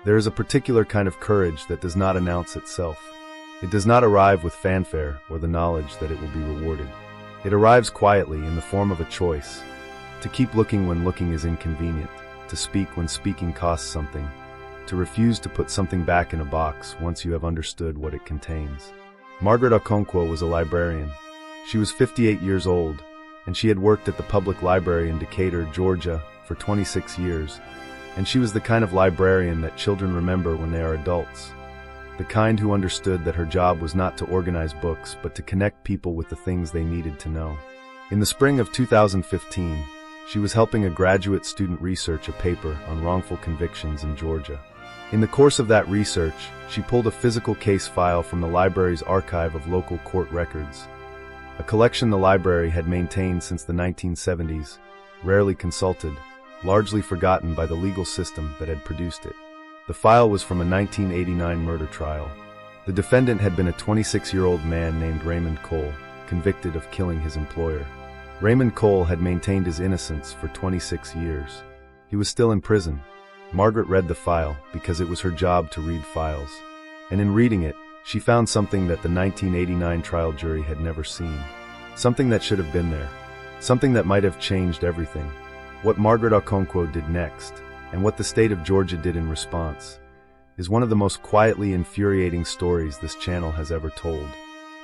There is a particular kind of courage that does not announce itself. It does not arrive with fanfare or the knowledge that it will be rewarded. It arrives quietly in the form of a choice: to keep looking when looking is inconvenient, to speak when speaking costs something, to refuse to put something back in a box once you have understood what it contains. Margaret Okonkwo was a librarian. She was 58 years old, and she had worked at the public library in Decatur, Georgia, for 26 years, and she was the kind of librarian that children remember when they are adults. The kind who understood that her job was not to organize books, but to connect people with the things they needed to know. In the spring of 2015, she was helping a graduate student research a paper on wrongful convictions in Georgia. In the course of that research, she pulled a physical case file from the library's archive of local court records, a collection the library had maintained since the 1970s, rarely consulted, largely forgotten by the legal system that had produced it. The file was from a 1989 murder trial. The defendant had been a 26-year-old man named Raymond Cole, convicted of killing his employer. Raymond Cole had maintained his innocence for 26 years. He was still in prison. Margaret read the file because it was her job to read files. And in reading it, she found something that the 1989 trial jury had never seen. Something that should have been there. Something that might have changed everything. What Margaret Okonkwo did next, and what the state of Georgia did in response, is one of the most quietly infuriating stories this channel has ever told.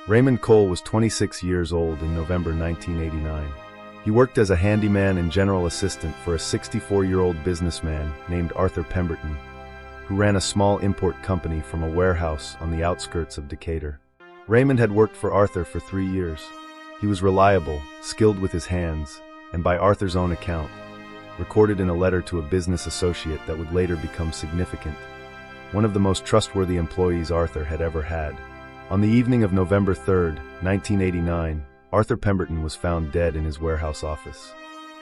Raymond Cole was 26 years old in November 1989. He worked as a handyman and general assistant for a 64-year-old businessman named Arthur Pemberton, who ran a small import company from a warehouse on the outskirts of Decatur. Raymond had worked for Arthur for 3 years. He was reliable, skilled with his hands, and by Arthur's own account, recorded in a letter to a business associate that would later become significant, one of the most trustworthy employees Arthur had ever had. On the evening of November 3, 1989, Arthur Pemberton was found dead in his warehouse office.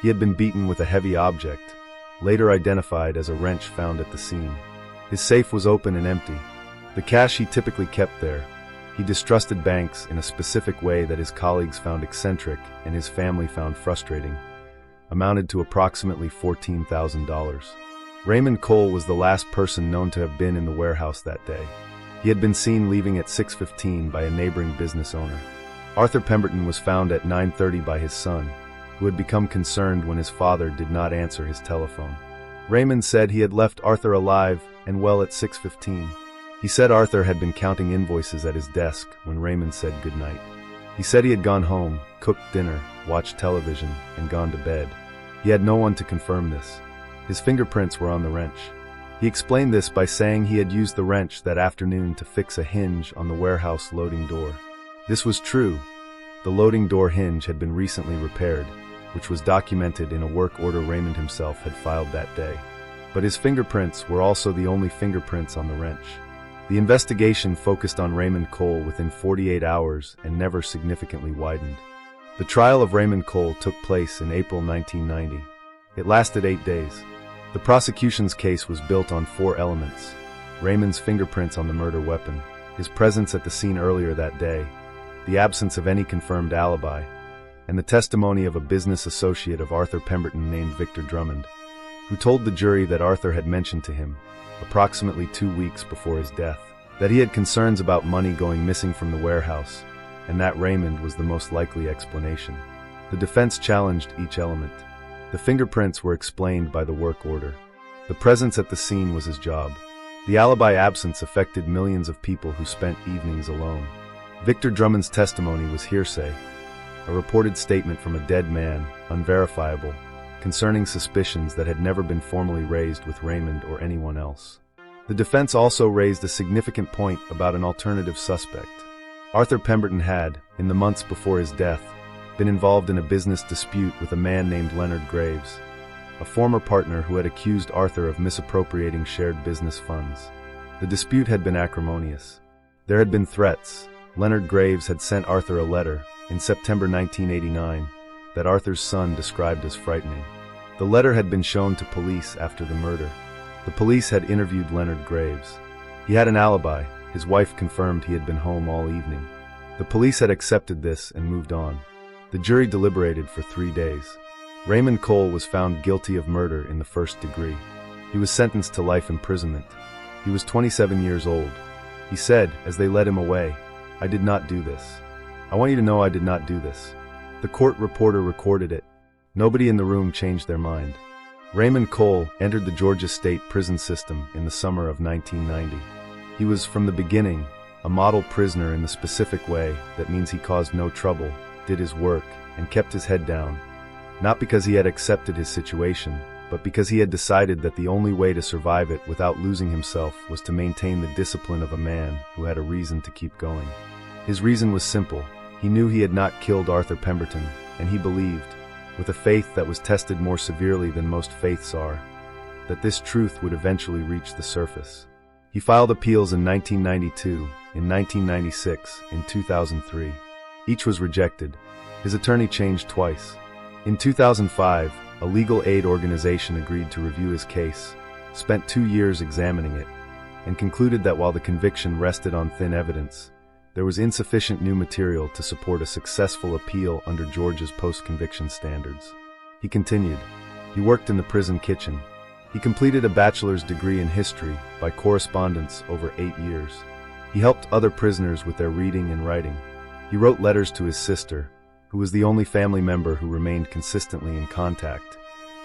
He had been beaten with a heavy object, later identified as a wrench found at the scene. His safe was open and empty. The cash he typically kept there. He distrusted banks in a specific way that his colleagues found eccentric and his family found frustrating, amounted to approximately $14,000. Raymond Cole was the last person known to have been in the warehouse that day. He had been seen leaving at 6:15 by a neighboring business owner. Arthur Pemberton was found at 9:30 by his son, who had become concerned when his father did not answer his telephone. Raymond said he had left Arthur alive and well at 6:15. He said Arthur had been counting invoices at his desk when Raymond said goodnight. He said he had gone home, cooked dinner, watched television, and gone to bed. He had no one to confirm this. His fingerprints were on the wrench. He explained this by saying he had used the wrench that afternoon to fix a hinge on the warehouse loading door. This was true. The loading door hinge had been recently repaired, which was documented in a work order Raymond himself had filed that day. But his fingerprints were also the only fingerprints on the wrench. The investigation focused on Raymond Cole within 48 hours and never significantly widened. The trial of Raymond Cole took place in April 1990. It lasted 8 days. The prosecution's case was built on 4 elements: Raymond's fingerprints on the murder weapon, his presence at the scene earlier that day, the absence of any confirmed alibi, and the testimony of a business associate of Arthur Pemberton named Victor Drummond, who told the jury that Arthur had mentioned to him, approximately 2 weeks before his death, that he had concerns about money going missing from the warehouse, and that Raymond was the most likely explanation. The defense challenged each element. The fingerprints were explained by the work order. The presence at the scene was his job. The alibi absence affected millions of people who spent evenings alone. Victor Drummond's testimony was hearsay, a reported statement from a dead man, unverifiable, concerning suspicions that had never been formally raised with Raymond or anyone else. The defense also raised a significant point about an alternative suspect. Arthur Pemberton had, in the months before his death, been involved in a business dispute with a man named Leonard Graves, a former partner who had accused Arthur of misappropriating shared business funds. The dispute had been acrimonious. There had been threats. Leonard Graves had sent Arthur a letter, in September 1989, that Arthur's son described as frightening. The letter had been shown to police after the murder. The police had interviewed Leonard Graves. He had an alibi. His wife confirmed he had been home all evening. The police had accepted this and moved on. The jury deliberated for 3 days. Raymond Cole was found guilty of murder in the first degree. He was sentenced to life imprisonment. He was 27 years old. He said, as they led him away, "I did not do this. I want you to know I did not do this." The court reporter recorded it. Nobody in the room changed their mind. Raymond Cole entered the Georgia State prison system in the summer of 1990. He was, from the beginning, a model prisoner in the specific way that means he caused no trouble, did his work, and kept his head down. Not because he had accepted his situation, but because he had decided that the only way to survive it without losing himself was to maintain the discipline of a man who had a reason to keep going. His reason was simple. He knew he had not killed Arthur Pemberton, and he believed, with a faith that was tested more severely than most faiths are, that this truth would eventually reach the surface. He filed appeals in 1992, in 1996, in 2003. Each was rejected. His attorney changed twice. In 2005, a legal aid organization agreed to review his case, spent 2 years examining it, and concluded that while the conviction rested on thin evidence, there was insufficient new material to support a successful appeal under Georgia's post-conviction standards. He continued. He worked in the prison kitchen. He completed a bachelor's degree in history by correspondence over 8 years. He helped other prisoners with their reading and writing. He wrote letters to his sister, who was the only family member who remained consistently in contact,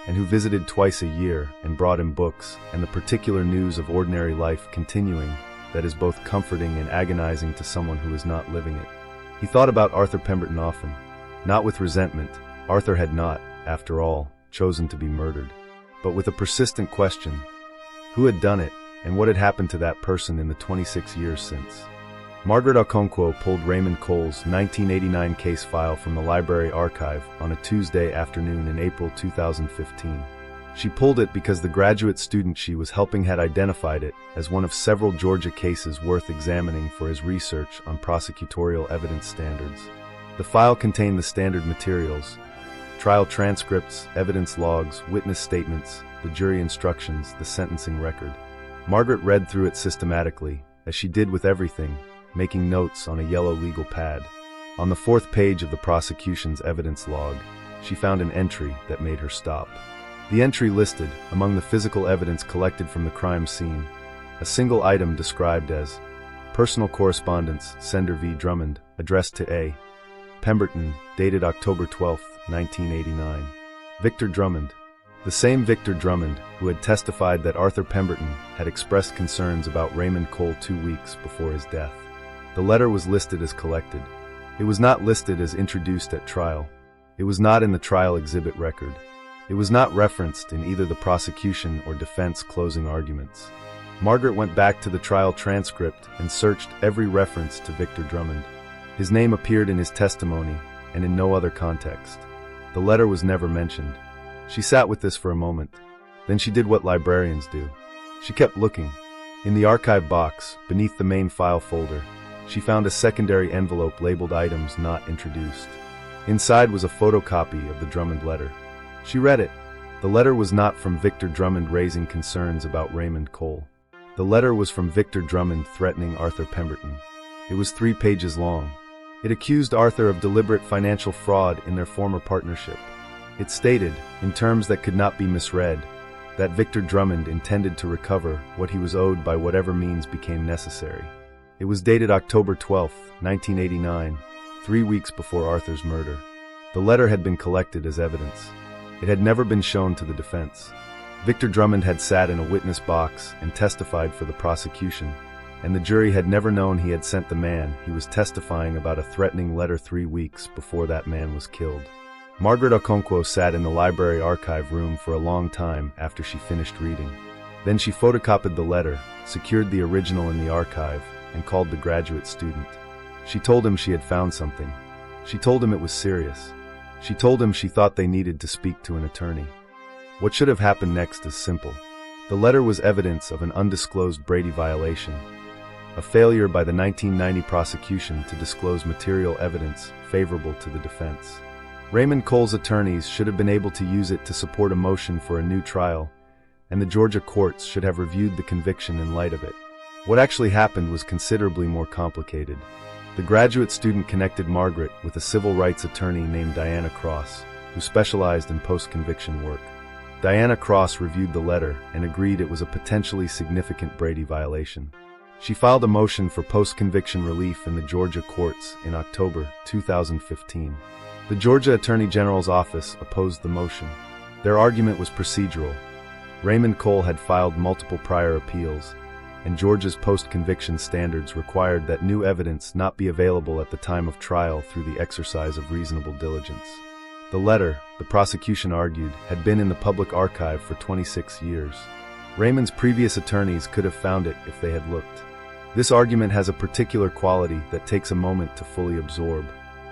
and who visited twice a year and brought him books and the particular news of ordinary life continuing that is both comforting and agonizing to someone who is not living it. He thought about Arthur Pemberton often. Not with resentment. Arthur had not, after all, chosen to be murdered. But with a persistent question. Who had done it, and what had happened to that person in the 26 years since? Margaret Okonkwo pulled Raymond Cole's 1989 case file from the library archive on a Tuesday afternoon in April 2015. She pulled it because the graduate student she was helping had identified it as one of several Georgia cases worth examining for his research on prosecutorial evidence standards. The file contained the standard materials: trial transcripts, evidence logs, witness statements, the jury instructions, the sentencing record. Margaret read through it systematically, as she did with everything, making notes on a yellow legal pad. On the 4th page of the prosecution's evidence log, she found an entry that made her stop. The entry listed, among the physical evidence collected from the crime scene, a single item described as personal correspondence, sender V. Drummond, addressed to A. Pemberton, dated October 12, 1989. Victor Drummond. The same Victor Drummond who had testified that Arthur Pemberton had expressed concerns about Raymond Cole 2 weeks before his death. The letter was listed as collected. It was not listed as introduced at trial. It was not in the trial exhibit record. It was not referenced in either the prosecution or defense closing arguments. Margaret went back to the trial transcript and searched every reference to Victor Drummond. His name appeared in his testimony and in no other context. The letter was never mentioned. She sat with this for a moment. Then she did what librarians do. She kept looking. In the archive box, beneath the main file folder, she found a secondary envelope labeled items not introduced. Inside was a photocopy of the Drummond letter. She read it. The letter was not from Victor Drummond raising concerns about Raymond Cole. The letter was from Victor Drummond threatening Arthur Pemberton. It was 3 pages long. It accused Arthur of deliberate financial fraud in their former partnership. It stated, in terms that could not be misread, that Victor Drummond intended to recover what he was owed by whatever means became necessary. It was dated October 12, 1989, 3 weeks before Arthur's murder. The letter had been collected as evidence. It had never been shown to the defense. Victor Drummond had sat in a witness box and testified for the prosecution, and the jury had never known he had sent the man he was testifying about a threatening letter 3 weeks before that man was killed. Margaret Okonkwo sat in the library archive room for a long time after she finished reading. Then she photocopied the letter, secured the original in the archive, and called the graduate student. She told him she had found something. She told him it was serious. She told him she thought they needed to speak to an attorney. What should have happened next is simple. The letter was evidence of an undisclosed Brady violation, a failure by the 1990 prosecution to disclose material evidence favorable to the defense. Raymond Cole's attorneys should have been able to use it to support a motion for a new trial, and the Georgia courts should have reviewed the conviction in light of it. What actually happened was considerably more complicated. The graduate student connected Margaret with a civil rights attorney named Diana Cross, who specialized in post-conviction work. Diana Cross reviewed the letter and agreed it was a potentially significant Brady violation. She filed a motion for post-conviction relief in the Georgia courts in October 2015. The Georgia Attorney General's office opposed the motion. Their argument was procedural. Raymond Cole had filed multiple prior appeals, and Georgia's post-conviction standards required that new evidence not be available at the time of trial through the exercise of reasonable diligence. The letter, the prosecution argued, had been in the public archive for 26 years. Raymond's previous attorneys could have found it if they had looked. This argument has a particular quality that takes a moment to fully absorb.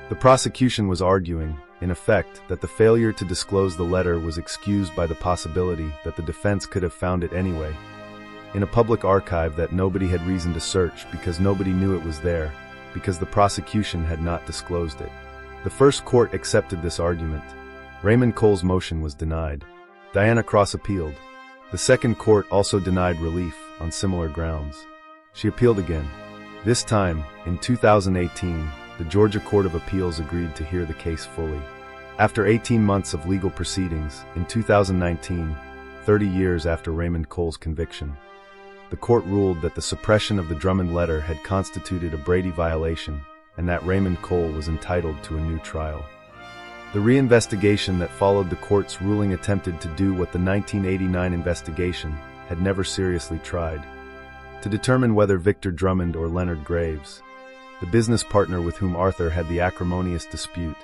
The prosecution was arguing, in effect, that the failure to disclose the letter was excused by the possibility that the defense could have found it anyway, in a public archive that nobody had reason to search because nobody knew it was there, because the prosecution had not disclosed it. The first court accepted this argument. Raymond Cole's motion was denied. Diana Cross appealed. The second court also denied relief on similar grounds. She appealed again. This time, in 2018, the Georgia Court of Appeals agreed to hear the case fully. After 18 months of legal proceedings, in 2019, 30 years after Raymond Cole's conviction, the court ruled that the suppression of the Drummond letter had constituted a Brady violation and that Raymond Cole was entitled to a new trial. The reinvestigation that followed the court's ruling attempted to do what the 1989 investigation had never seriously tried: to determine whether Victor Drummond or Leonard Graves, the business partner with whom Arthur had the acrimonious dispute,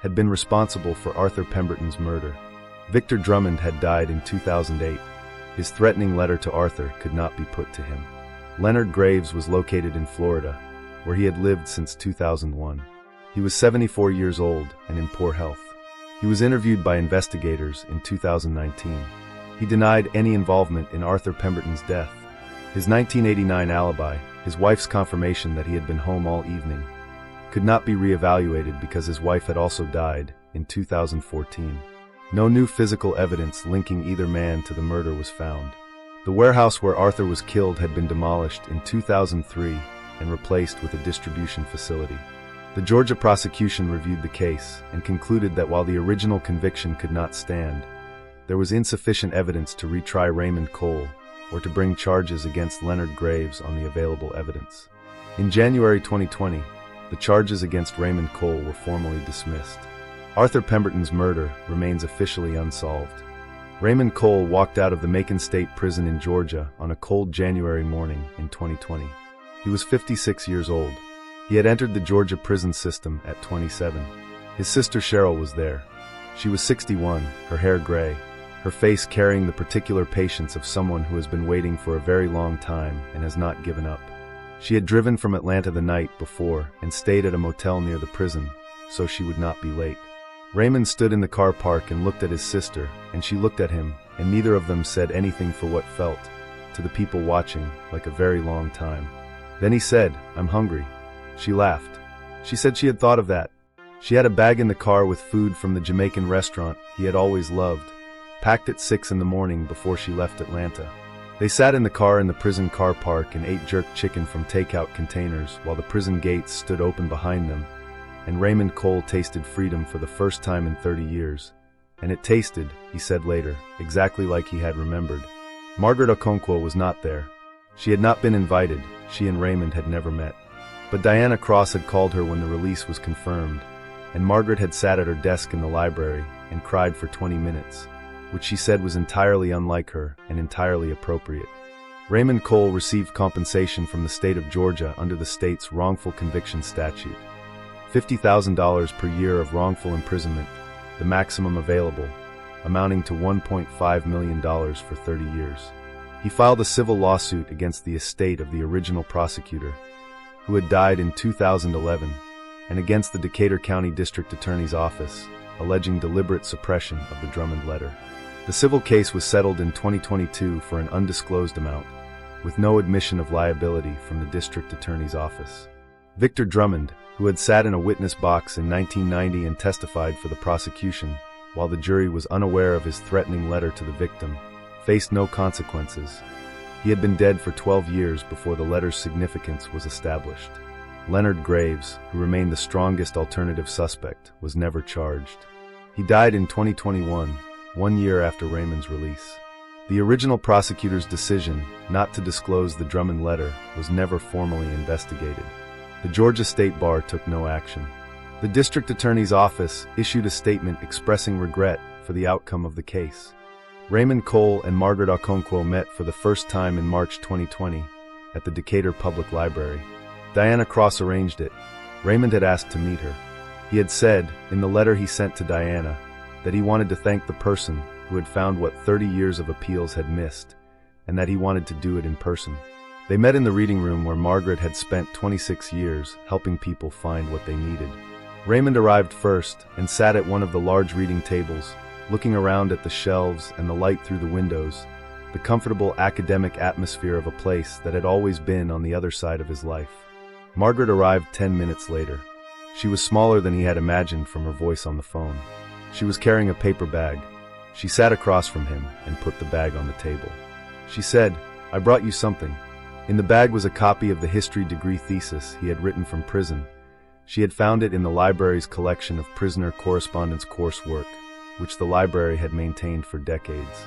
had been responsible for Arthur Pemberton's murder. Victor Drummond had died in 2008. His threatening letter to Arthur could not be put to him. Leonard Graves was located in Florida, where he had lived since 2001. He was 74 years old and in poor health. He was interviewed by investigators in 2019. He denied any involvement in Arthur Pemberton's death. His 1989 alibi, his wife's confirmation that he had been home all evening, could not be reevaluated because his wife had also died in 2014. No new physical evidence linking either man to the murder was found. The warehouse where Arthur was killed had been demolished in 2003 and replaced with a distribution facility. The Georgia prosecution reviewed the case and concluded that while the original conviction could not stand, there was insufficient evidence to retry Raymond Cole or to bring charges against Leonard Graves on the available evidence. In January 2020, the charges against Raymond Cole were formally dismissed. Arthur Pemberton's murder remains officially unsolved. Raymond Cole walked out of the Macon State Prison in Georgia on a cold January morning in 2020. He was 56 years old. He had entered the Georgia prison system at 27. His sister Cheryl was there. She was 61, her hair gray, her face carrying the particular patience of someone who has been waiting for a very long time and has not given up. She had driven from Atlanta the night before and stayed at a motel near the prison, so she would not be late. Raymond stood in the car park and looked at his sister, and she looked at him, and neither of them said anything for what felt, to the people watching, like a very long time. Then he said, "I'm hungry." She laughed. She said she had thought of that. She had a bag in the car with food from the Jamaican restaurant he had always loved, packed at 6 in the morning before she left Atlanta. They sat in the car in the prison car park and ate jerk chicken from takeout containers while the prison gates stood open behind them, and Raymond Cole tasted freedom for the first time in 30 years. And it tasted, he said later, exactly like he had remembered. Margaret Okonkwo was not there. She had not been invited. She and Raymond had never met. But Diana Cross had called her when the release was confirmed, and Margaret had sat at her desk in the library and cried for 20 minutes, which she said was entirely unlike her and entirely appropriate. Raymond Cole received compensation from the state of Georgia under the state's wrongful conviction statute. $50,000 per year of wrongful imprisonment, the maximum available, amounting to $1.5 million for 30 years. He filed a civil lawsuit against the estate of the original prosecutor, who had died in 2011, and against the Decatur County District Attorney's Office, alleging deliberate suppression of the Drummond letter. The civil case was settled in 2022 for an undisclosed amount, with no admission of liability from the District Attorney's Office. Victor Drummond, who had sat in a witness box in 1990 and testified for the prosecution, while the jury was unaware of his threatening letter to the victim, faced no consequences. He had been dead for 12 years before the letter's significance was established. Leonard Graves, who remained the strongest alternative suspect, was never charged. He died in 2021, 1 year after Raymond's release. The original prosecutor's decision not to disclose the Drummond letter was never formally investigated. The Georgia State Bar took no action. The district attorney's office issued a statement expressing regret for the outcome of the case. Raymond Cole and Margaret Okonkwo met for the first time in March 2020 at the Decatur Public Library. Diana Cross arranged it. Raymond had asked to meet her. He had said, in the letter he sent to Diana, that he wanted to thank the person who had found what 30 years of appeals had missed, and that he wanted to do it in person. They met in the reading room where Margaret had spent 26 years helping people find what they needed. Raymond arrived first and sat at one of the large reading tables, looking around at the shelves and the light through the windows, the comfortable academic atmosphere of a place that had always been on the other side of his life. Margaret arrived 10 minutes later. She was smaller than he had imagined from her voice on the phone. She was carrying a paper bag. She sat across from him and put the bag on the table. She said, "I brought you something." In the bag was a copy of the history degree thesis he had written from prison. She had found it in the library's collection of prisoner correspondence coursework, which the library had maintained for decades.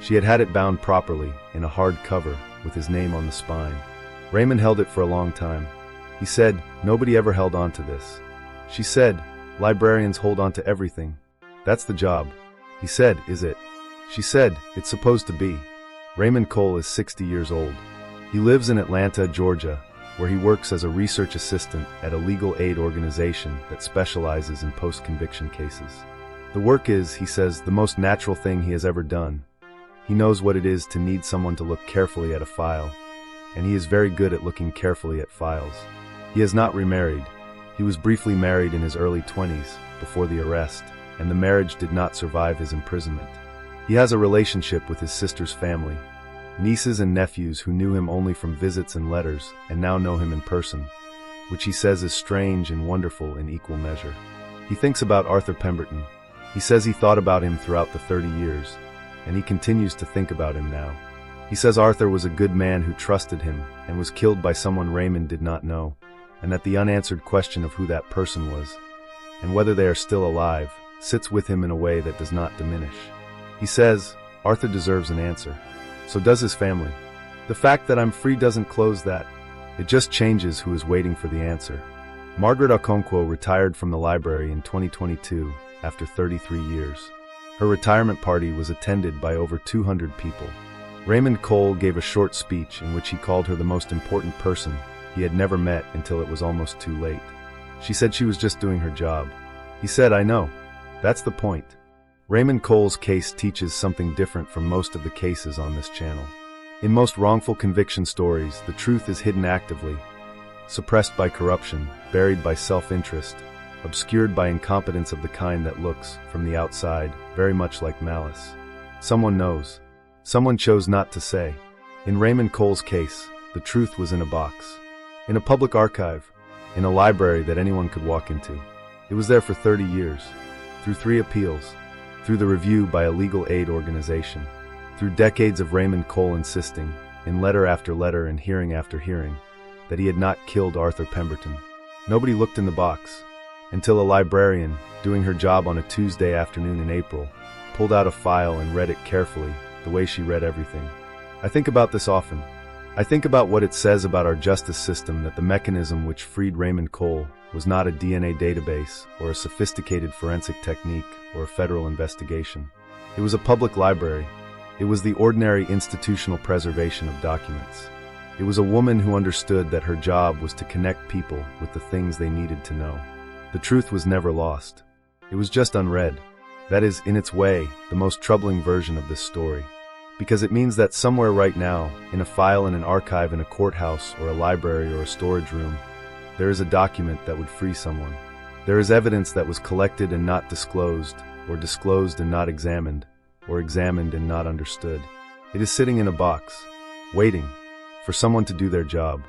She had it bound properly, in a hard cover, with his name on the spine. Raymond held it for a long time. He said, "Nobody ever held on to this." She said, "Librarians hold on to everything. That's the job." He said, "Is it?" She said, "It's supposed to be." Raymond Cole is 60 years old. He lives in Atlanta, Georgia, where he works as a research assistant at a legal aid organization that specializes in post-conviction cases. The work is, he says, the most natural thing he has ever done. He knows what it is to need someone to look carefully at a file, and he is very good at looking carefully at files. He has not remarried. He was briefly married in his early 20s, before the arrest, and the marriage did not survive his imprisonment. He has a relationship with his sister's family, nieces and nephews who knew him only from visits and letters and now know him in person, which he says is strange and wonderful in equal measure. He thinks about Arthur Pemberton. He says he thought about him throughout the 30 years, and he continues to think about him now. He says Arthur was a good man who trusted him and was killed by someone Raymond did not know, and that the unanswered question of who that person was, and whether they are still alive, sits with him in a way that does not diminish. He says, Arthur deserves an answer. So does his family. The fact that I'm free doesn't close that. It just changes who is waiting for the answer. Margaret Okonkwo retired from the library in 2022 after 33 years. Her retirement party was attended by over 200 people. Raymond Cole gave a short speech in which he called her the most important person he had never met until it was almost too late. She said she was just doing her job. He said, "I know. That's the point." Raymond Cole's case teaches something different from most of the cases on this channel. In most wrongful conviction stories, the truth is hidden actively, suppressed by corruption, buried by self-interest, obscured by incompetence of the kind that looks, from the outside, very much like malice. Someone knows. Someone chose not to say. In Raymond Cole's case, the truth was in a box. In a public archive. In a library that anyone could walk into. It was there for 30 years. Through 3 appeals. Through the review by a legal aid organization. Through decades of Raymond Cole insisting, in letter after letter and hearing after hearing, that he had not killed Arthur Pemberton. Nobody looked in the box. Until a librarian, doing her job on a Tuesday afternoon in April, pulled out a file and read it carefully, the way she read everything. I think about this often. I think about what it says about our justice system that the mechanism which freed Raymond Cole was not a DNA database or a sophisticated forensic technique or a federal investigation. It was a public library. It was the ordinary institutional preservation of documents. It was a woman who understood that her job was to connect people with the things they needed to know. The truth was never lost. It was just unread. That is, in its way, the most troubling version of this story. Because it means that somewhere right now, in a file in an archive in a courthouse or a library or a storage room, there is a document that would free someone. There is evidence that was collected and not disclosed, or disclosed and not examined, or examined and not understood. It is sitting in a box, waiting for someone to do their job.